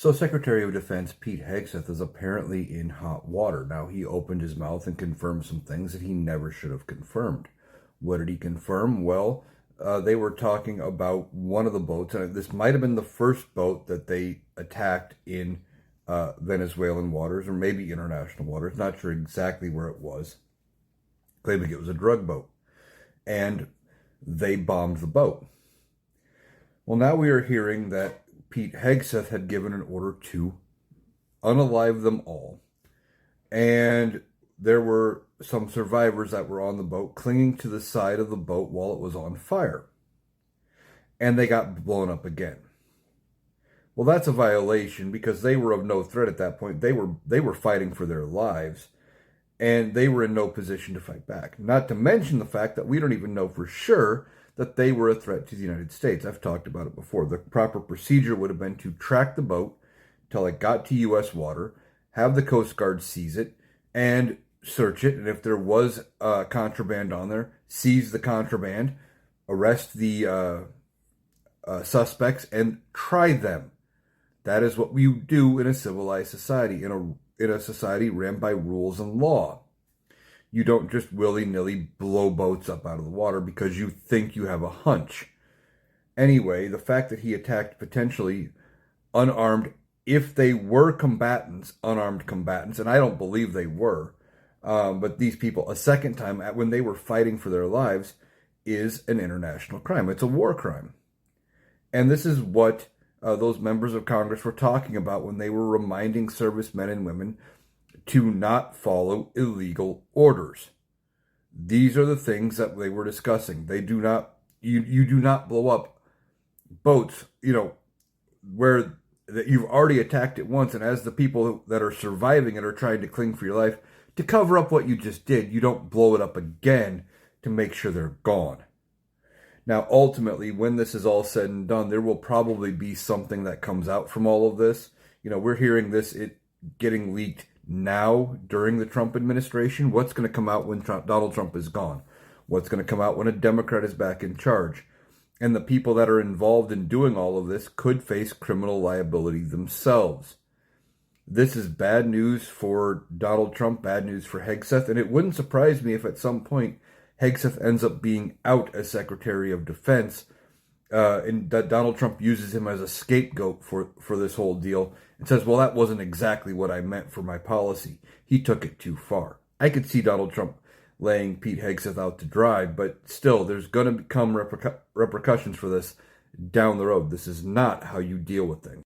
So Secretary of Defense Pete Hegseth is apparently in hot water. Now, he opened his mouth and confirmed some things that he never should have confirmed. What did he confirm? Well, they were talking about one of the boats, and this might have been the first boat that they attacked in Venezuelan waters, or maybe international waters. Not sure exactly where it was, claiming it was a drug boat. And they bombed the boat. Well, now we are hearing that Pete Hegseth had given an order to unalive them all. And there were some survivors that were on the boat clinging to the side of the boat while it was on fire. And they got blown up again. Well, that's a violation because they were of no threat at that point. They were fighting for their lives, and they were in no position to fight back. Not to mention the fact that we don't even know for sure that they were a threat to the United States. I've talked about it before. The proper procedure would have been to track the boat till it got to U.S. water, have the Coast Guard seize it, and search it. And if there was contraband on there, seize the contraband, arrest the suspects, and try them. That is what we do in a civilized society, in a society ran by rules and law. You don't just willy-nilly blow boats up out of the water because you think you have a hunch. Anyway, the fact that he attacked potentially unarmed, if they were combatants, unarmed combatants, and I don't believe they were, but these people, a second time, when they were fighting for their lives, is an international crime. It's a war crime. And this is what those members of Congress were talking about when they were reminding servicemen and women to not follow illegal orders. These are the things that they were discussing. They do not, you do not blow up boats, where that you've already attacked it once, and as the people that are surviving it are trying to cling for your life, to cover up what you just did, you don't blow it up again to make sure they're gone. Now, ultimately, when this is all said and done, there will probably be something that comes out from all of this. We're hearing this getting leaked now during the Trump administration. What's going to come out when Donald Trump is gone? What's going to come out when a Democrat is back in charge? And the people that are involved in doing all of this could face criminal liability themselves. This is bad news for Donald Trump, bad news for Hegseth, and it wouldn't surprise me if at some point Hegseth ends up being out as Secretary of Defense, and that Donald Trump uses him as a scapegoat for this whole deal and says, well, that wasn't exactly what I meant for my policy. He took it too far. I could see Donald Trump laying Pete Hegseth out to dry, but still, there's going to become repercussions for this down the road. This is not how you deal with things.